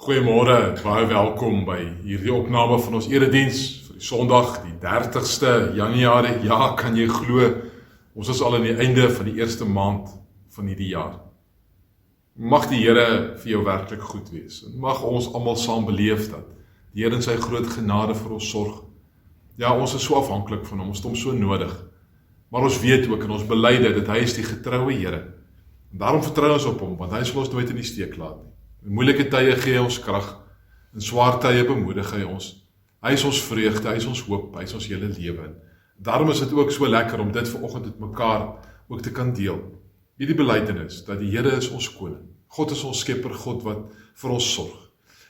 Goeiemôre, baie welkom by hierdie opname van ons erediens vir die Sondag, die 30ste Januarie. Ja, kan jy glo, ons is al aan die einde van die eerste maand van hierdie jaar. Mag die Here vir jou werklik goed wees. En mag ons almal saam beleef dat die Here in sy groot genade vir ons sorg. Ja, ons is so afhanklik van hom, ons het hom so nodig. Maar ons weet ook in ons belyde dat hy is die getroue Here. En daarom vertrou ons op hom, want hy sal ons nooit in die steek laat nie. In moeilike tye gee hy ons krag, in swaar tye bemoedig hy ons. Hy is ons vreugde, hy is ons hoop, hy is ons hele lewe. Daarom is dit ook so lekker om dit vanoggend met mekaar ook te kan deel. Hierdie belydenis dat die Here is ons koning. God is ons skepper, God wat vir ons sorg.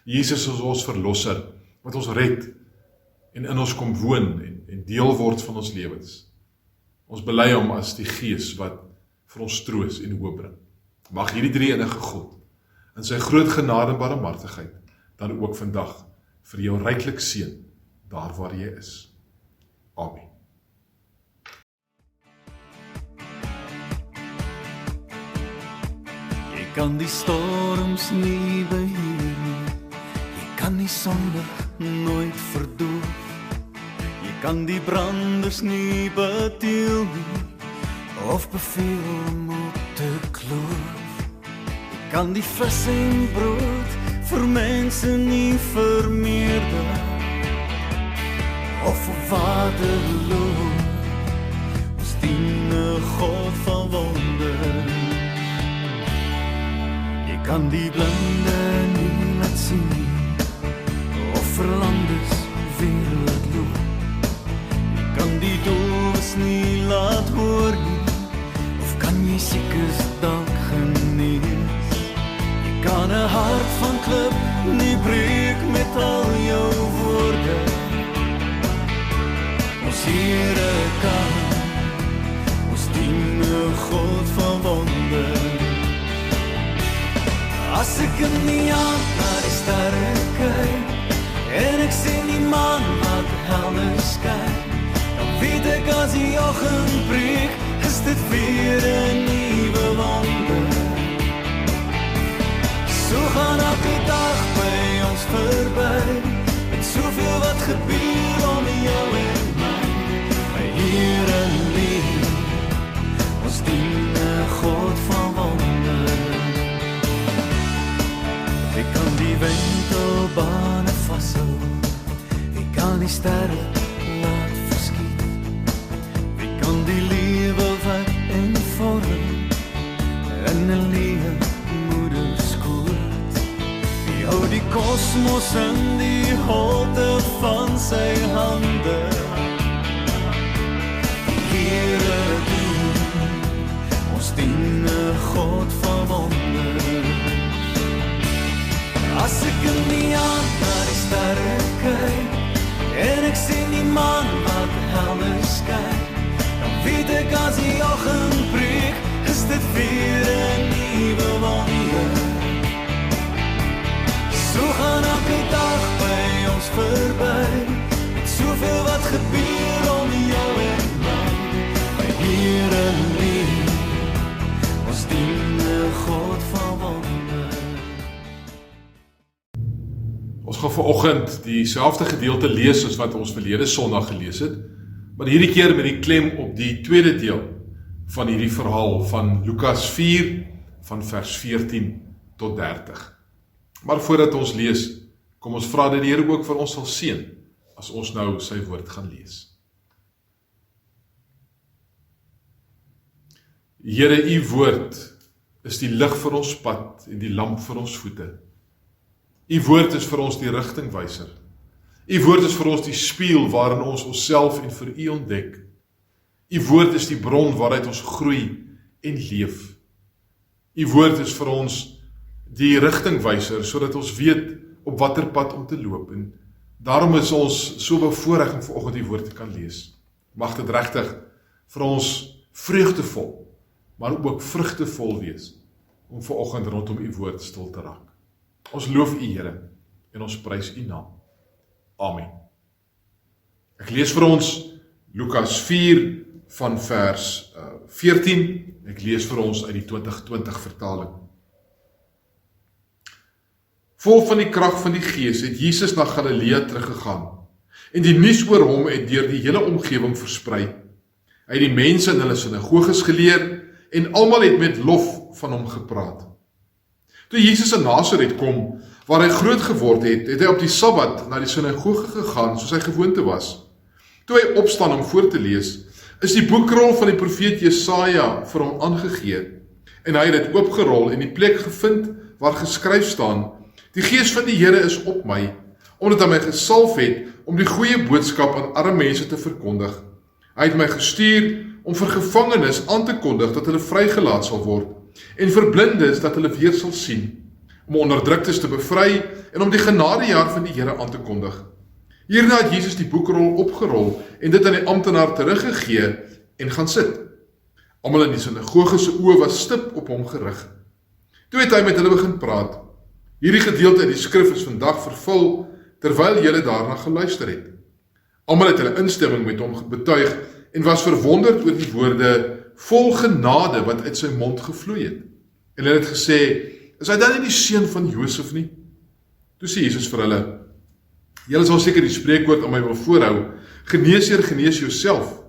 Jesus is ons verlosser, wat ons red en in ons kom woon en deel word van ons lewens. Ons bely hom as die Gees wat vir ons troos en hoop bring. Mag hierdie drie enige God in sy groot genade en barmhartigheid dan ook vandag vir jou ryklik seën daar waar jy is. Amen. Jy kan die storms nie beheer nie, jy kan die sonlig nooit verdoof, jy kan die branders nie beteel nie, of beveel om op te kloof. Kan die vis en brood vir mense nie vermeerder, of op water loop, ons dien 'n God van wonder. Jy kan die blinde nie laat sien nie, of verlandes weer laat loop, jy kan die doofes nie laat hoor nie, of kan jy siekes dalk genees. Kan 'n hart van klip nie breek met al jou woorde. Ons Here kan, ons dien 'n God van wonder. As ek in die aand na die sterre kyk, en ek sien die maan wat helder skyn, dan weet ek as die oggend breek, is dit weer 'n nuwe wonder. So gaan elke dag by ons verby, met soveel wat gebeur om jou en my. My Here lief, ons dien 'n God van wonder. Ek kan die wentelbane vashou, ek kan die sterre laat verskiet, ek kan die lewe wat en vorm in 'n lewe hou die kosmos in die holte van sy hande. Here doen, ons dien 'n God van wonder. As ek in die aand na die sterre kyk, en ek sien die maan wat helder skyn, dan weet ek as die oggend breek, is dit weer 'n nuwe wonder. So gaan elke dag by ons verby, met soveel wat gebeur om jou en my. My Here lief, ons dien 'n God van wonder. Ons gaan vanoggend dieselfde gedeelte lees as wat ons verlede Sondag gelees het, maar hierdie keer met die klem op die tweede deel van hierdie verhaal van Lukas 4 van vers 14 tot 30. Maar voordat ons lees, kom ons vra dat die Here ook vir ons sal seën, as ons nou sy woord gaan lees. Here, u woord is die lig vir ons pad en die lamp vir ons voete. U woord is vir ons die rigtingwyser. U woord is vir ons die spieël waarin ons onsself en vir u ontdek. U woord is die bron waaruit ons groei en leef. U woord is vir ons die rigtingwyser, sodat ons weet op watter pad om te loop. En daarom is ons so bevoorreg om vanoggend die woord te kan lees. Mag dit regtig vir ons vreugdevol, maar ook vrugtevol wees, om vanoggend rondom u woord stil te raak. Ons loof u Here, en ons prys u naam. Amen. Ek lees vir ons Lukas 4 van vers 14. Ek lees vir ons uit die 2020 vertaling. Vol van die krag van die Gees het Jesus na Galilea teruggegaan. En die nuus oor hom het deur die hele omgewing versprei. Hy het die mense in hulle sinagoges geleer en almal het met lof van hom gepraat. Toe Jesus in Nasaret kom, waar hy groot geword het, het hy op die Sabbat na die sinagoge gegaan soos hy gewoonte was. Toe hy opstaan om voor te lees, is die boekrol van die profeet Jesaja vir hom aangegee, en hy het dit oopgerol en die plek gevind waar geskryf staan: Die Gees van die Here is op my, omdat hy my gesalf het om die goeie boodskap aan arme mense te verkondig. Hy het my gestuur om vir gevangenes aan te kondig dat hulle vrygelaat sal word, en vir blindes dat hulle weer sal sien, om onderdruktes te bevry en om die genadejaar van die Here aan te kondig. Hierna het Jesus die boekrol opgerol en dit aan die amptenaar teruggegee en gaan sit. Almal in die sinagoge se oë was stip op hom gerig. Toe het hy met hulle begin praat: Hierdie gedeelte in die skrif is vandag vervul, terwyl julle daarna geluister het. Almal het hulle instemming met hom betuig en was verwonderd oor die woorde vol genade wat uit sy mond gevloei het. En hulle het gesê: Is hy dan nie die seun van Josef nie? Toe sê Jesus vir hulle: Julle sal seker die spreekwoord aan my wil voorhou: Geneesheer, genees jouself.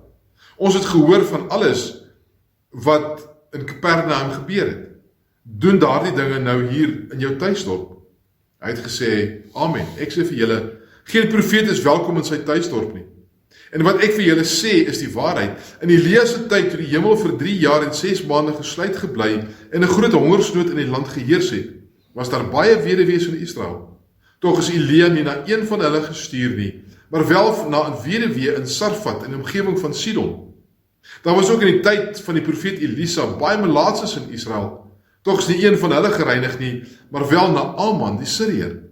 Ons het gehoor van alles wat in Kapernaum gebeur het. Doen daardie dinge nou hier in jou tuisdorp. Hy het gesê: Amen, ek sê vir julle, geen profeet is welkom in sy tuisdorp nie. En wat ek vir julle sê is die waarheid. In Elia se tyd, toe die hemel vir 3 jaar en 6 maande gesluit gebly en 'n groot hongersnood in die land geheers het, was daar baie weduwees in Israel. Tog is Elia nie na een van hulle gestuur nie, maar wel na 'n weduwee in Sarfat in die omgewing van Sidon. Daar was ook in die tyd van die profeet Elisa baie melaatses in Israel. Tog is nie een van hulle gereinig nie, maar wel Naaman die Siriër.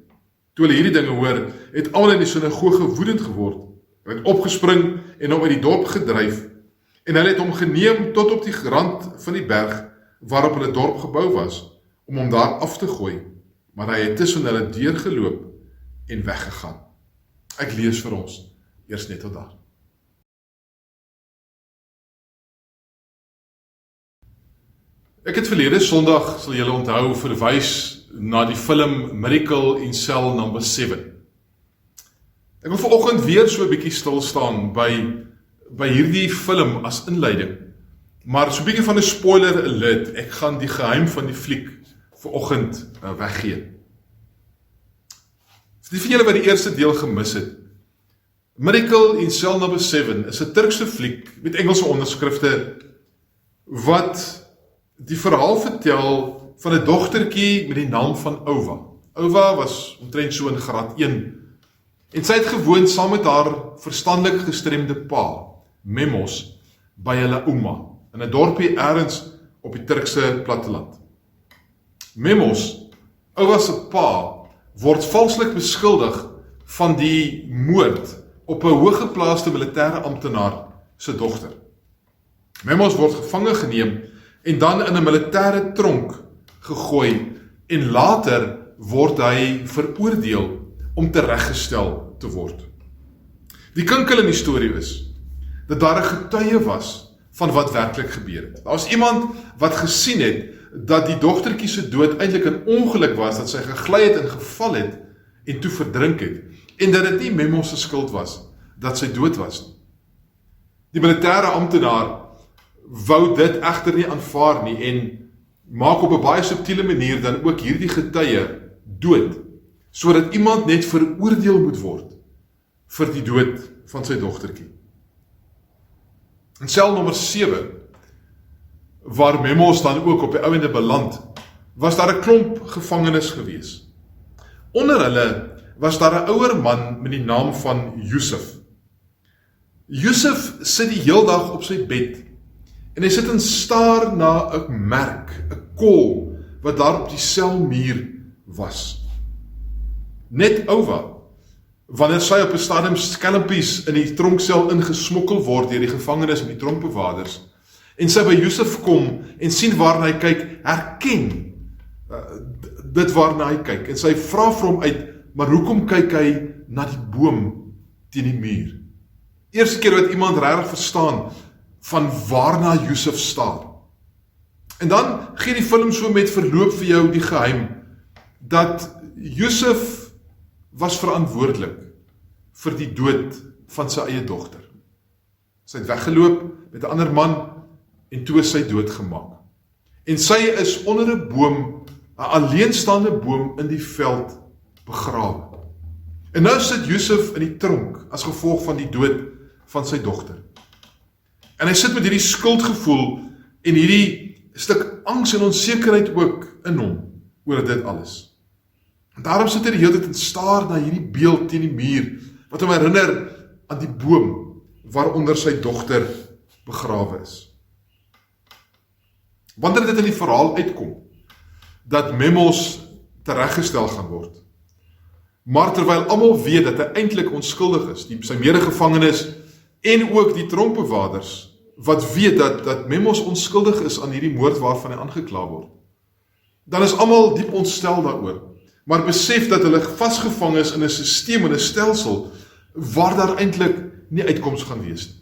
Toe hulle hierdie dinge hoor, het almal in die sinagoge woedend geword. Hulle het opgespring en hom uit die dorp gedryf, en hulle het hom geneem tot op die rand van die berg waarop hulle dorp gebou was, om hom daar af te gooi. Maar hy het tussen hulle deurgeloop en weggegaan. Ek lees vir ons eers net tot daar. Ek het verlede Sondag, sal julle onthou, verwys na die film Miracle in Cell No. 7. Ek wil vanoggend weer so 'n bietjie stil staan by hierdie film as inleiding. Maar so 'n bietjie van 'n spoiler alert, ek gaan die geheim van die fliek vanoggend weggee. Vir die van julle wat die eerste deel gemis het, Miracle in Cell No. 7 is 'n Turkse fliek met Engelse onderskrifte wat die verhaal vertel van 'n dogtertjie met die naam van Ova. Ova was omtrent so in graad 1 en sy het gewoon saam met haar verstandelik gestremde pa, Memos, by hulle ouma, in 'n dorpie ergens op die Turkse platteland. Memos, Ova se pa, word valslik beskuldig van die moord op 'n hooggeplaaste militêre amptenaar se dogter. Memos word gevange geneem en dan in 'n militêre tronk gegooi en later word hy veroordeel om tereggestel te word. Die kinkel in die storie is dat daar 'n getuie was van wat werklik gebeur het. Daar was iemand wat gesien het dat die dogtertjie se dood eintlik 'n ongeluk was, dat sy gegly het en geval het en toe verdrink het, en dat dit nie Memos se skuld was dat sy dood was nie. Die militêre amptenaar wou dit egter nie aanvaar nie en maak op 'n baie subtiele manier dan ook hierdie getuie dood, sodat iemand net veroordeel moet word vir die dood van sy dogtertjie. In sel nommer 7, waar Memos dan ook op die ouende beland, was daar 'n klomp gevangenes gewees. Onder hulle was daar 'n ouer man met die naam van Josef. Josef sit die heel dag op sy bed en hy sit en staar na 'n merk, 'n kol wat daar op die selmuur was. Net Ova, wanneer sy op 'n stadium skelmpies in die tronksel ingesmokkel word deur die gevangenes en die tronkbewaarders, en sy by Josef kom en sien waarna hy kyk, herken dit waarna hy kyk, en sy vra vir hom uit, maar hoekom kyk hy na die boom teen die muur? Eerste keer wat iemand regtig verstaan van waarna Josef staar. En dan gee die film so met verloop vir jou die geheim. dat Josef was verantwoordelik vir die dood van sy eie dogter. Sy het weggeloop met 'n ander man en toe is sy doodgemaak. En sy is onder 'n boom, 'n alleenstaande boom in die veld begrawe. En nou sit Josef in die tronk as gevolg van die dood van sy dogter. En hy sit met hierdie skuldgevoel en hierdie stuk angs en onsekerheid ook in hom oor dit alles. En daarom sit hy die hele tyd en staar na hierdie beeld teen die muur wat hom herinner aan die boom waaronder sy dogter begrawe is. Wanneer dit in die verhaal uitkom dat Memos tereggestel gaan word, maar terwyl almal weet dat hy eintlik onskuldig is, sy medegevangenes en ook die tronkbewaarders wat weet dat Memos onskuldig is aan hierdie moord waarvan hy aangekla word, dan is almal diep ontstel daaroor, maar besef dat hulle vasgevang is in 'n stelsel, in 'n stelsel waar daar eintlik nie uitkoms gaan wees nie.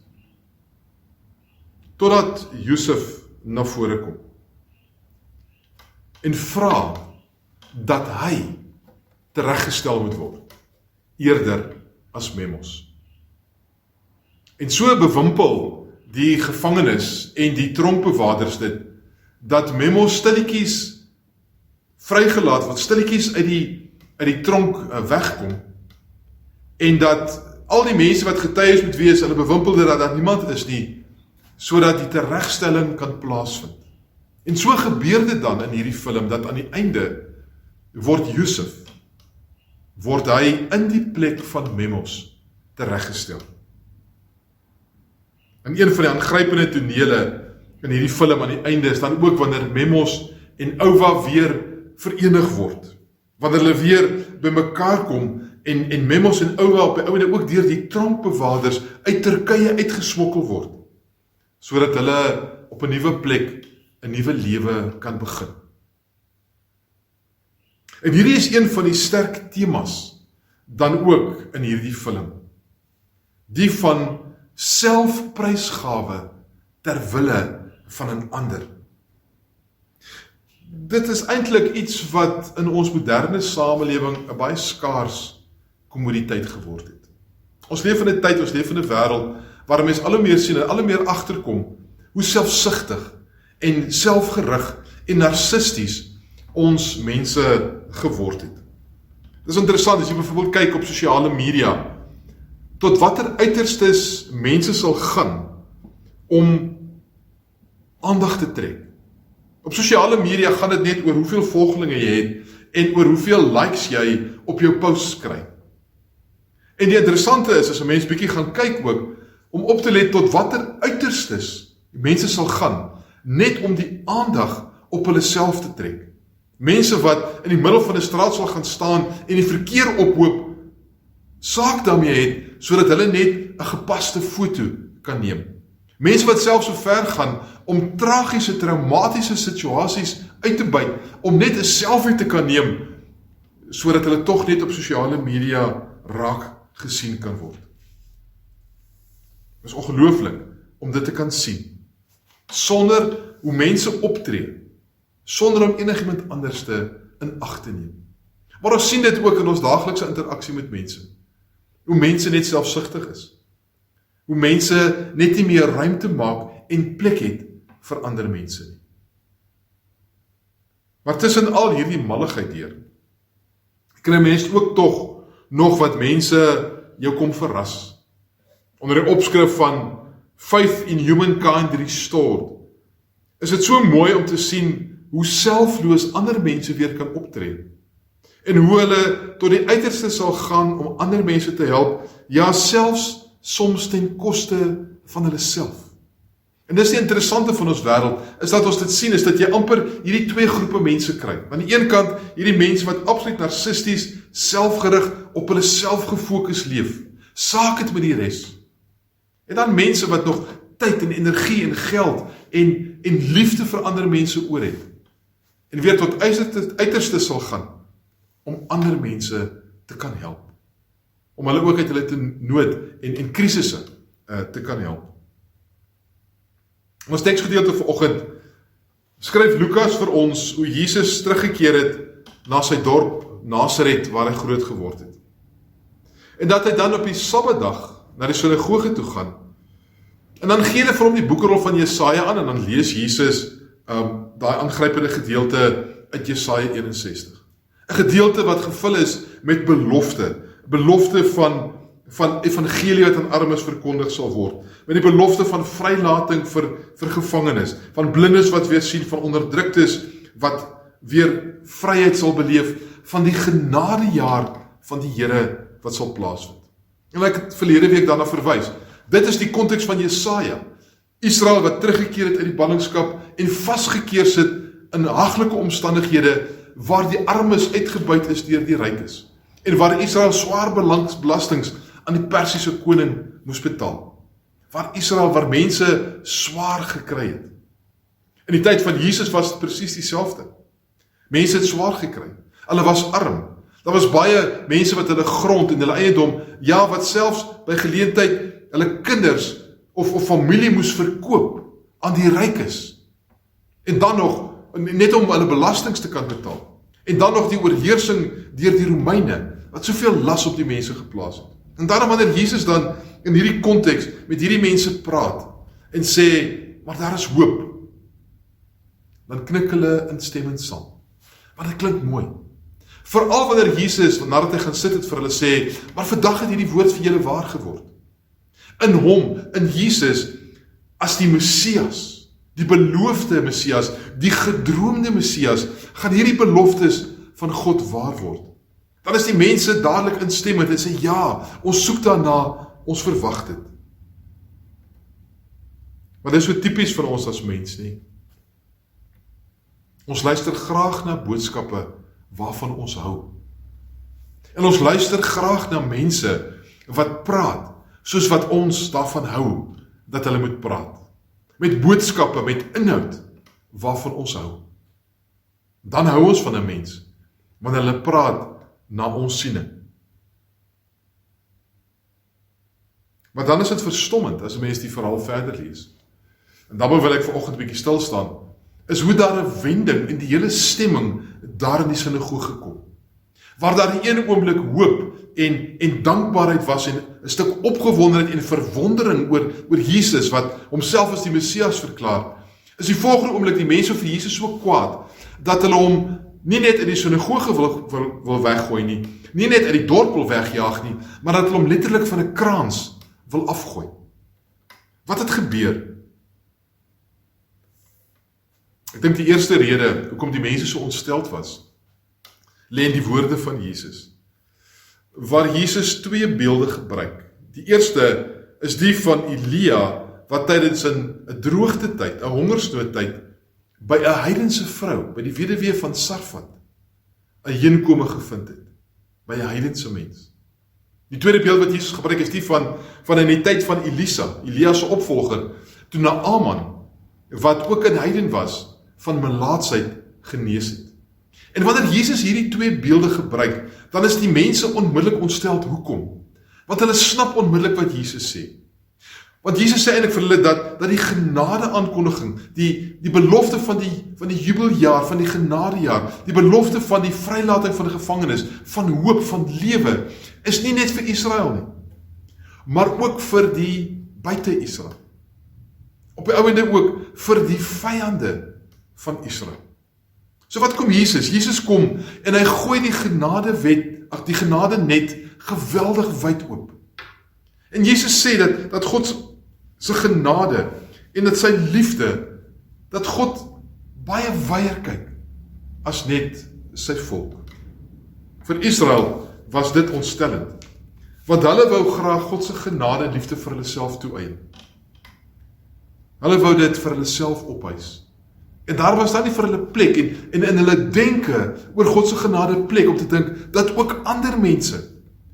Totdat Josef na vore kom en vra dat hy tereggestel moet word, eerder as Memos. En so bewimpel die gevangenes en die tronkbewaarders dit, dat Memos stilletjies vrygelaat word, stilletjies uit die tronk wegkom, en dat al die mense wat getuies moet wees, hulle bewimpel dit dat daar niemand is nie, sodat die teregstelling kan plaasvind. En so gebeur dit dan in hierdie film, dat aan die einde word Josef, word hy in die plek van Memos tereggestel. En een van die aangrypende tonele in hierdie film aan die einde is dan ook wanneer Memos en Ouwa weer verenig word. Wanneer hulle weer by mekaar kom en Memos en Ouwa op die ouende ook deur die tronkbewaarders uit Turkye uitgesmokkel word, sodat hulle op 'n nuwe plek 'n nuwe lewe kan begin. En hierdie is een van die sterk temas dan ook in hierdie film. Die van selfprysgawe ter wille van 'n ander. Dit is eintlik iets wat in ons moderne samelewing 'n baie skaars kommoditeit geword het. Ons leef in 'n tyd, ons leef in 'n wêreld waar mense al hoe meer sien en al hoe meer agterkom hoe selfsugtig en selfgerig en narcisties ons mense geword het. Dit is interessant as jy byvoorbeeld kyk op sosiale media, tot watter uiterstes mense sal gaan om aandag te trek. Op sosiale media gaan dit net oor hoeveel volgelinge jy het en oor hoeveel likes jy op jou posts kry. En die interessante is, as 'n mens bietjie gaan kyk ook, om op te let tot watter uiterstes mense sal gaan, net om die aandag op hulle self te trek. Mense wat in die middel van 'n straat sal gaan staan en die verkeer ophoop, saak daarmee het, sodat hulle net 'n gepaste foto kan neem. Mense wat selfs so ver gaan om tragiese, traumatiese situasies uit te byt, om net 'n selfie te kan neem, sodat hulle tog net op sosiale media raak gesien kan word. Dit is ongelooflik om dit te kan sien, sonder hoe mense optree, sonder om enigiemand anders in ag te neem. Maar ons sien dit ook in ons daaglikse interaksie met mense. Hoe mense net selfsugtig is. Hoe mense net nie meer ruimte maak en plek het vir ander mense nie. Maar tussen al hierdie malligheid deur, kry mense ook tog nog wat mense jou kom verras. Onder die opskrif van Faith in Humankind Restored, is dit so mooi om te sien hoe selfloos ander mense weer kan optree. En hoe hulle tot die uiterste sal gaan om ander mense te help, ja selfs soms ten koste van hulle self. En dis die interessante van ons wêreld, is dat ons dit sien, is dat jy amper hierdie twee groepe mense kry. Aan die een kant, hierdie mense wat absoluut narcisties, selfgerig, op hulle self gefokus leef, saak het met die res. En dan mense wat nog tyd en energie en geld en liefde vir ander mense oor het. En weer tot uiterste sal gaan, om ander mense te kan help. Om hulle ook uit hulle te nood en krisisse te kan help. Ons teksgedeelte vanoggend skryf Lukas vir ons hoe Jesus teruggekeer het na sy dorp Nasaret waar hy groot geword het. En dat hy dan op die Sabbatdag na die sinagoge toe gaan. En dan gee hulle vir hom die boekrol van Jesaja aan en dan lees Jesus daai aangrypende gedeelte uit Jesaja 61. 'n gedeelte wat gevul is met belofte van evangelie wat aan armes verkondig sal word, met die belofte van vrylating vir gevangenes, van blindes wat weer sien, van onderdruktes wat weer vryheid sal beleef, van die genadejaar van die Here wat sal plaasvind. En ek het verlede week daarna verwys. Dit is die konteks van Jesaja. Israel wat teruggekeer het uit die ballingskap en vasgekeer sit in haglike omstandighede waar die armes uitgebuit is deur die rykes en waar Israel swaar belastings aan die Persiese koning moes betaal. Waar mense swaar gekry het. In die tyd van Jesus was dit presies dieselfde. Mense het swaar gekry. Hulle was arm. Daar was baie mense wat hulle grond en hulle eiendom, ja, wat selfs by geleentheid hulle kinders of familie moes verkoop aan die rykes. En dan nog, net om hulle belastings te kan betaal. En dan nog die oorheersing deur die Romeine, wat soveel las op die mense geplaas het. En daarom wanneer Jesus dan in hierdie konteks met hierdie mense praat en sê, maar daar is hoop, dan knik hulle instemmend saam. Want dit klink mooi. Veral wanneer Jesus, nadat hy gaan sit het vir hulle sê, maar vandag het hierdie woord vir julle waar geword. In hom, in Jesus, as die Messias, die beloofde Messias, die gedroomde Messias, gaan hierdie beloftes van God waar word. Dan is die mense dadelik instemmend en sê, ja, ons soek daarna, ons verwag dit. Maar dit is so typies vir ons as mens, nie? Ons luister graag na boodskappe waarvan ons hou. En ons luister graag na mense wat praat, soos wat ons daarvan hou, dat hulle moet praat. Met boodskappe, met inhoud, waarvan ons hou. Dan hou ons van 'n mens, wanneer hulle praat na ons siening. Maar dan is dit verstommend, as 'n mens die verhaal verder lees. En daarby wil ek vanoggend 'n bietjie stil staan, is hoe daar 'n wending in die hele stemming daar in die sinagoge kom. Waar daar in een oomblik hoop en dankbaarheid was en 'n stuk opgewondenheid en verwondering oor Jesus wat homself as die Messias verklaar, is die volgende oomblik die mense vir Jesus so kwaad dat hulle hom nie net uit die sinagoge wil weggooi nie net uit die dorp wil wegjaag nie, maar dat hulle hom letterlik van 'n kraans wil afgooi. Wat het gebeur? Ek dink die eerste rede hoekom die mense so ontsteld was, lê in die woorde van Jesus, waar Jesus twee beelde gebruik. Die eerste is die van Elia, wat tydens 'n droogte tyd, 'n hongersnoodtyd, by 'n heidense vrou, by die weduwee van Sarfat, 'n heenkome gevind het, by 'n heidense mens. Die tweede beeld wat Jesus gebruik is die van in die tyd van Elisa, Elia se opvolger, toe Naaman, wat ook 'n heiden was, van melaatsheid genees het. En wanneer Jesus hierdie twee beelde gebruik, dan is die mense onmiddellik ontsteld. Hoekom? Want hulle snap onmiddellik wat Jesus sê. Want Jesus sê eintlik vir hulle dat die genade aankondiging, die belofte van die jubeljaar, van die genadejaar, die belofte van die vrylating van die gevangenes, van hoop, van lewe, is nie net vir Israel nie, maar ook vir die buite Israel. Op die ouende ook vir die vyande van Israel. So wat kom Jesus? Jesus kom en hy gooi die genade net geweldig wyd oop. En Jesus sê dat God se genade en dat sy liefde, dat God baie wyer kyk as net sy volk. Vir Israel was dit ontstellend, want hulle wou graag God se genade en liefde vir hulle self toeëien. Hulle wou dit vir hulle self ophys. En daar was dan nie vir hulle plek en in hulle denke oor God se genade plek om te dink dat ook ander mense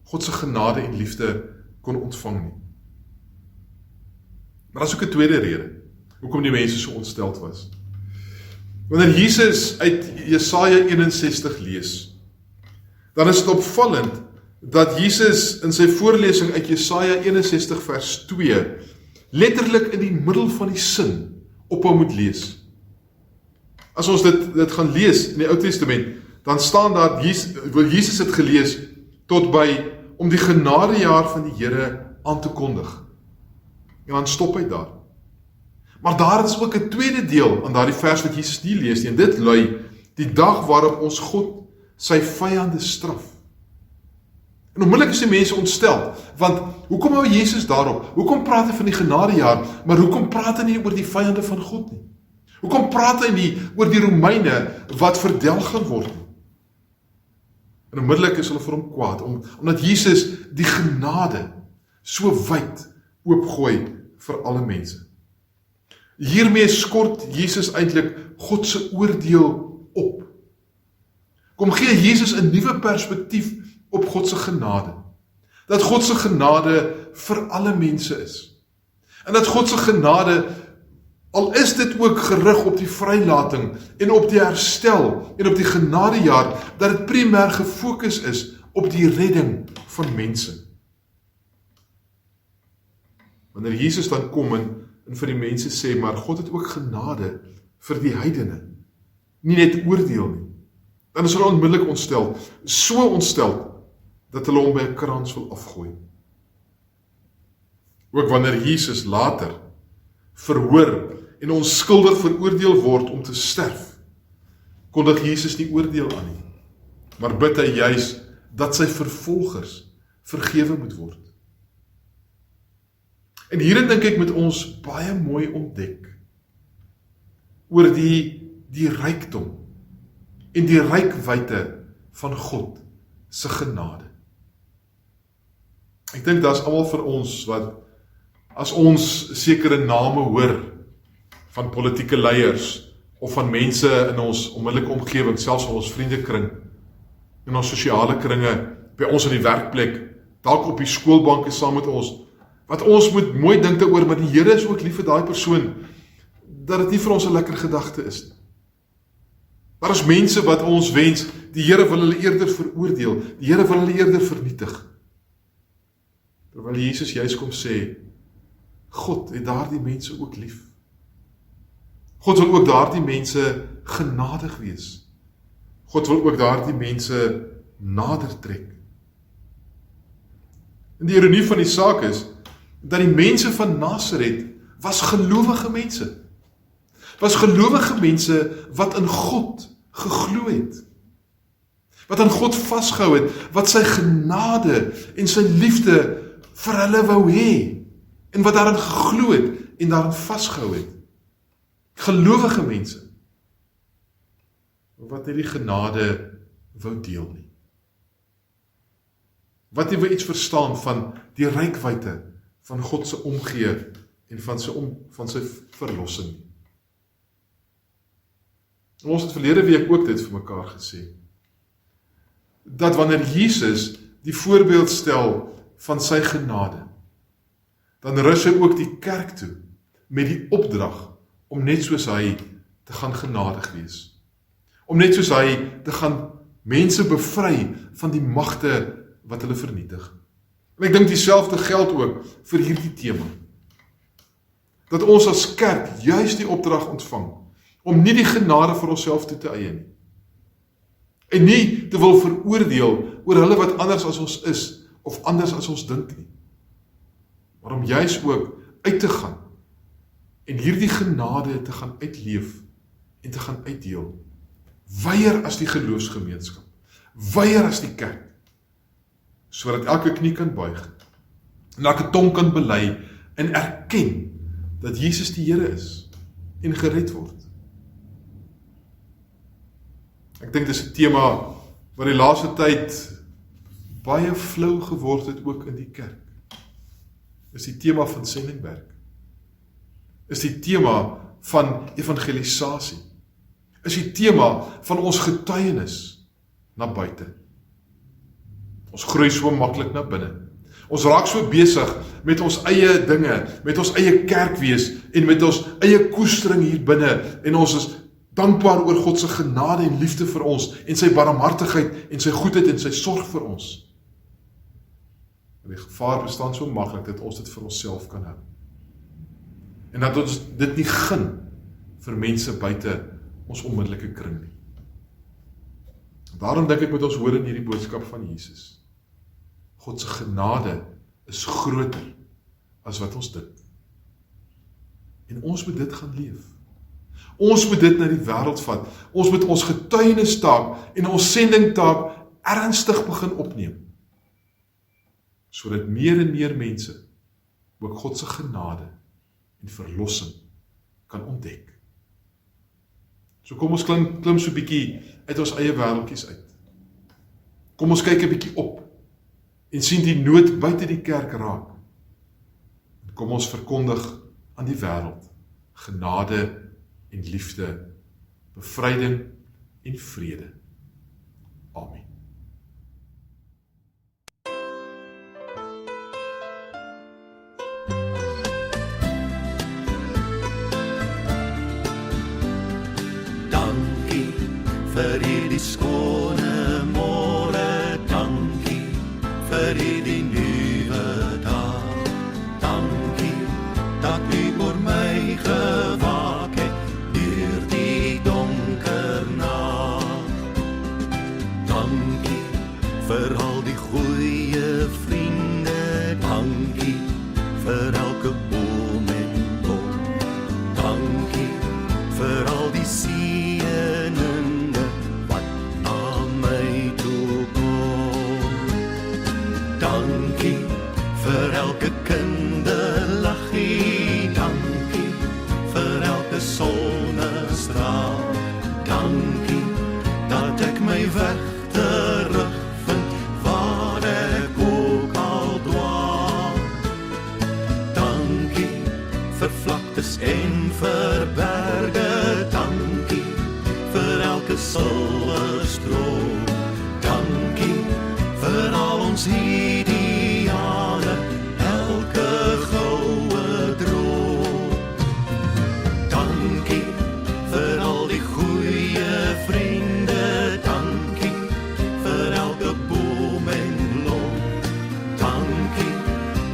God se genade en liefde kon ontvang nie. Maar daar is ook 'n tweede rede hoekom die mense so ontsteld was. Wanneer Jesus uit Jesaja 61 lees, dan is dit opvallend dat Jesus in sy voorlesing uit Jesaja 61 vers 2 letterlik in die middel van die sin ophou moet lees. As ons dit gaan lees in die Ou Testament, dan staan daar, Jesus het gelees, tot by, om die genadejaar van die Here aan te kondig. En dan stop hy daar. Maar daar is ook 'n tweede deel aan daardie vers wat Jesus nie lees nie, en dit lui, die dag waarop ons God sy vyande straf. En onmiddellik is die mense ontstel, want hoekom hou Jesus daarop? Hoekom praat hy van die genadejaar, maar hoekom praat hy nie oor die vyande van God nie? Hoekom praat hy nie oor die Romeine wat verdelg gaan word nie? En onmiddellik is hulle vir hom kwaad, omdat Jesus die genade so wyd oopgooi vir alle mense. Hiermee skort Jesus eintlik God se oordeel op. Kom gee Jesus 'n nuwe perspektief op God se genade. Dat God se genade vir alle mense is. En dat God se genade, al is dit ook gerig op die vrylating en op die herstel en op die genadejaar, dat dit primêr gefokus is op die redding van mense. Wanneer Jesus dan kom en vir die mense sê, maar God het ook genade vir die heidene, nie net oordeel nie, dan is hulle onmiddellik ontstel, so ontstel, dat hulle hom by 'n krans wil afgooi. Ook wanneer Jesus later verhoor en onskuldig veroordeel word om te sterf, kondig Jesus nie oordeel aan nie, maar bid hy juis dat sy vervolgers vergewe moet word. En hierin dink ek met ons baie mooi ontdek oor die rykdom en die rykwyte van God se genade. Ek dink daar's almal vir ons wat, as ons sekere name hoor van politieke leiers of van mense in ons onmiddellike omgewing, selfs in ons vriendekring, in ons sosiale kringe, by ons in die werkplek, dalk op die skoolbank saam met ons, wat ons moet mooi dink daaroor, maar die Here is ook lief vir daai persoon, dat dit nie vir ons 'n lekker gedagte is nie. Daar is mense wat ons wens, die Here wil hulle eerder veroordeel, die Here wil hulle eerder vernietig. Terwyl Jesus juis kom sê, God het daardie mense ook lief. God wil ook daardie mense genadig wees. God wil ook daardie mense nader trek. En die ironie van die saak is, dat die mense van Nasaret was gelowige mense. Was gelowige mense wat in God geglo het. Wat aan God vasgehou het, wat sy genade en sy liefde vir hulle wou hê, en wat daarin geglo het en daarin vasgehou het. Gelowige mense, wat nie die genade wou deel nie. Wat nie wou iets verstaan van die rykwyte van God se omgee en van sy verlossing nie. Ons het verlede week ook dit vir mekaar gesê, dat wanneer Jesus die voorbeeld stel van sy genade, dan rus hy ook die kerk toe met die opdrag om net soos hy te gaan genadig wees. Om net soos hy te gaan mense bevry van die magte wat hulle vernietig. En ek dink dieselfde geld ook vir hierdie tema. Dat ons as kerk juis die opdrag ontvang om nie die genade vir onsself toe te eie nie. En nie te wil veroordeel oor hulle wat anders as ons is of anders as ons dink nie. Maar om juis ook uit te gaan en hierdie genade te gaan uitleef en te gaan uitdeel. Weier as die geloofsgemeenskap, weier as die kerk, sodat elke knie kan buig en elke tong kan bely en erken dat Jesus die Here is en gered word. Ek dink dis 'n tema wat die laaste tyd baie flou geword het ook in die kerk. Is die tema van sendingwerk. Is die tema van evangelisasie. Is die tema van ons getuienis na buite. Ons groei so maklik na binne. Ons raak so besig met ons eie dinge, met ons eie kerkwees en met ons eie koestering hier binne en ons is dankbaar oor God se genade en liefde vir ons en sy barmhartigheid en sy goedheid en sy sorg vir ons. En die gevaar bestaan so maklik dat ons dit vir onsself kan hou. En dat ons dit nie gun vir mense buite ons onmiddellike kring nie. Daarom dink ek moet ons hoor in hierdie boodskap van Jesus. God se genade is groter as wat ons dink. En ons moet dit gaan leef. Ons moet dit na die wêreld vat. Ons moet ons getuienistaak en ons sendingtaak ernstig begin opneem. Sodat meer en meer mense ook God se genade en verlossing kan ontdek. So kom ons klim so 'n bietjie uit ons eie wêreldjies uit. Kom ons kyk 'n bietjie op en sien die nood buite die kerk raak. En kom ons verkondig aan die wêreld genade en liefde, bevryding en vrede. Amen. Dankie vir hierdie skone môre, dankie vir hierdie nuwe dag. Dankie dat U oor my gewaak het deur die donker nag. Dankie vir al die goeie vriende, dankie vir elke boom en boom. Dankie vir al die seëninge wat aan my toe kom. Dankie vir elke kinderlaggie, dankie vir elke sonnestraal. Dankie dat ek my weg terugvind waar ek ook al dwaal. Dankie vir vlaktes en vir berge, dankie vir elke silwerstroom. Dankie vir al ons ideale, elke goue droom. Dankie vir al die goeie vriende, dankie vir elke boom en blom. Dankie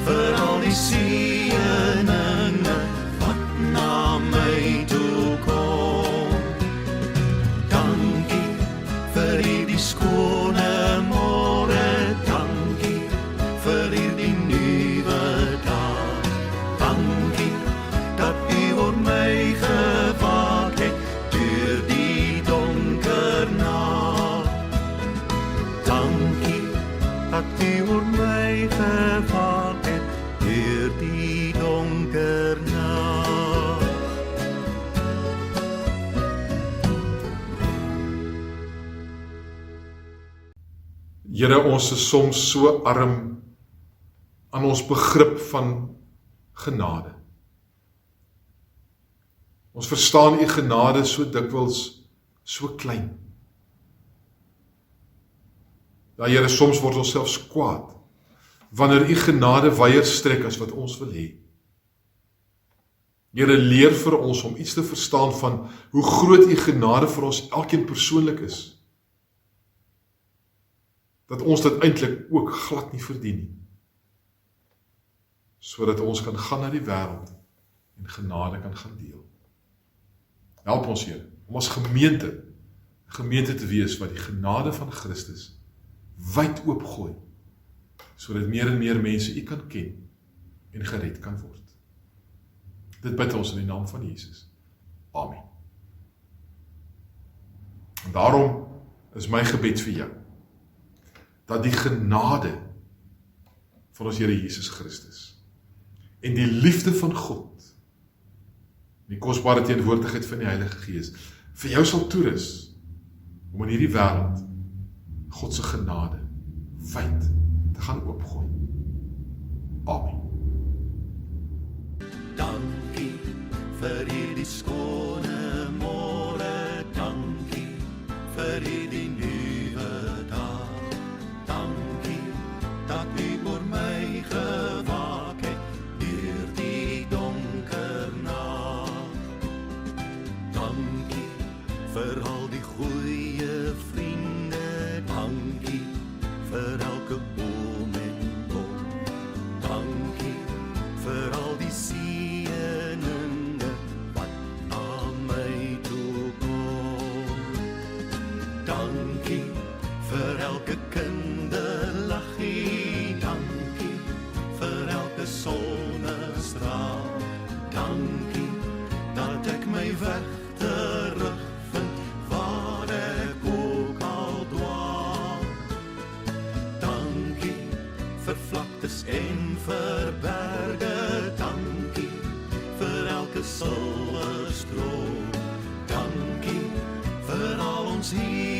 vir al die seëninge wat na my toe kom. Dankie vir hierdie skone môre, dankie vir hierdie nuwe dag. Dankie dat U oor my gewaak het deur die donker nag. Dankie dat U oor my gewaak het deur die donker nag. Here, ons is soms so arm aan ons begrip van genade. Ons verstaan U genade so dikwels so klein. Ja, Here, soms word ons selfs kwaad wanneer U genade weier strek as wat ons wil hê. Here, leer vir ons om iets te verstaan van hoe groot U genade vir ons elkeen persoonlik is. Dat ons dit eintlik ook glad nie verdien nie. Sodat ons kan gaan na die wêreld en genade kan gaan deel. Help ons, Here, om as gemeente te wees wat die genade van Christus wyd oopgooi, sodat meer en meer mense U kan ken en gered kan word. Dit bid ons in die naam van Jesus. Amen. En daarom is my gebed vir jou, dat die genade van ons Here Jesus Christus en die liefde van God, die kosbare teenwoordigheid van die Heilige Gees, vir jou sal toerus om in hierdie wêreld God se genade wyd te gaan oopgooi. Amen. Dankie vir hierdie skone môre, dankie vir hierdie nuwe dag. Dankie dat U oor my gewaak het deur die donker nag. Dankie vir al die goeie vriende, dankie vir elke boom en boom. Dankie vir al die seëninge wat aan sonnestraal. Dankie dat ek my weg terugvind waar ek ook al dwaal. Dankie vir vlaktes en vir berge, dankie vir elke silwerstroom. Dankie vir al ons hier